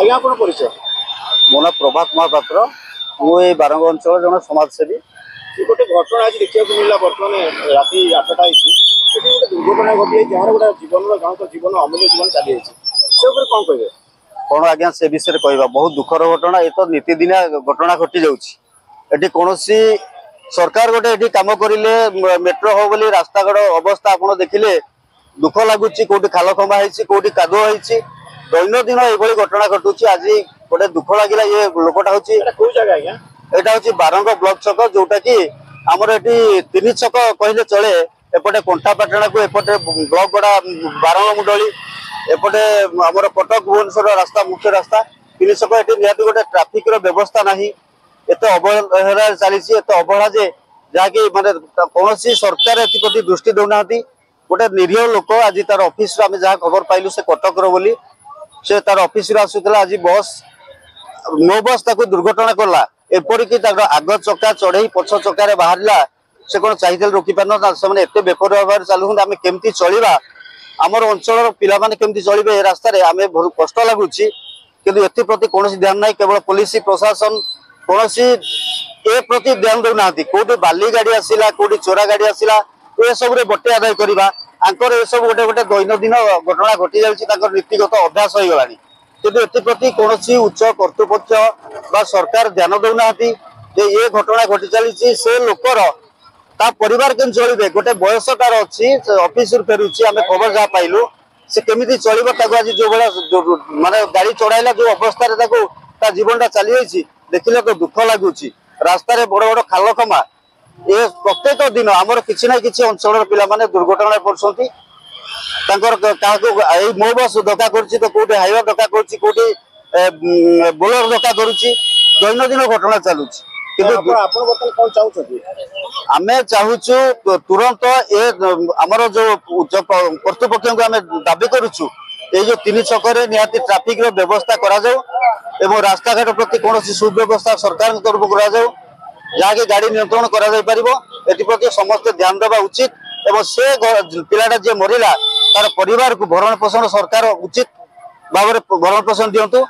आज्ञा आपण परिचय मो ना प्रभात महापात्र मुझे बारंग अंचल जन समाजसेवी गोटे घटना आज देखा मिलला बर्तमान राति 8टा गोटे दुर्घटना घटी जहाँ गोटे जीवन जहाँ जीवन अमूल्य जीवन चली से कौन कहे कौन आज्ञा से विषय कहवा बहुत दुखर घटना ये तो नीतिदिनिया घटना घटी जाऊँगी कौन सरकार गोटे ये कम करें मेट्रो हो बोली रास्ताघाट अवस्था आप देखिले दुख लगुच कौटी खाल खंबा होटी कादुआ होती दैनंदिन ये घटना घटू आज गोटे दुख लगे ये लोकटा हूँ जगह आज्ञा यहाँ हूँ बारंग ब्लॉक छक जोटा कि आमर ये तीन छक कहले चले एपटे कंठापाटणा को एपटे ब्लॉक गड़ा बारंग मुंडली एपटे आमर कटक भुवनेश्वर रास्ता मुख्य रास्ता तीन छक ये निहत गोटे ट्राफिक व्यवस्था ना एत अवहेला चली एत अवहेला जे जहाँकि माने कौन सरकार एप्रति दृष्टि दौना गोटे निरीह लोक आज तार ऑफिस आम जहाँ खबर पाइलु से कटक बोली से तार ऑफिस आसूला आज बस मो बस ताको दुर्घटना कला एपरिक आग चक्का चढ़ई पछ चक्कर बाहर से कौन चाहिए रोकी पार ना एत बेपर भाव चलुं आम केमती चलवा आमर अंचल पिलाने केमती चलिए ए रास्तार आम बहुत कष्ट लगुच किंतु एप्रति कौन ध्यान ना केवल पुलिस प्रशासन कौन ए प्रति ध्यान देना कौटी बाली गाड़ी आसला कौटी चोरा गाड़ी आसला ये सब बटे आदाय करवा आंकर ये सब गोटे गोटे दैनंदिन घटना घटी जाऊँगी नीतिगत अभ्यास हो गलानी किंतु एप्रति कौन उच्च कर्तृपक्ष सरकार ध्यान देना ये घटना घटी चली से लोकर परिवार के चलिए गोटे बयसकार अच्छी ऑफिस फेरुची आम खबर जहाँ पाइलु से केमी चलो आज जो भाया माने गाड़ी चढ़ाइला जो अवस्था जीवन चली जाइए देखिले तो दुख लगुच रास्तार बड़ बड़ खाल खमा ये प्रत्येक दिन आमर किसी ना किसी अंचल पिला दुर्घटना पड़ती मो बस धक्का कर कौटे हाइवा धक्का करोटी बोलर धक्का करुच्ची दैनंदिन घटना चलुँ आम चाहूँ तुरंत ये आमर जो कर्तृपक्ष को आम दाबी करुचु ये जो तीन छक निहाती ट्राफिक व्यवस्था करा रास्ता घाट प्रति कौन सुव्यवस्था सरकार तरफ करा जहाँकि गाड़ी नियंत्रण कर समस्त ध्यान देवा उचित एवं से पिलाटा जी मरला तार परिवार को भरण पोषण सरकार उचित भाव भरण पोषण दिंतु।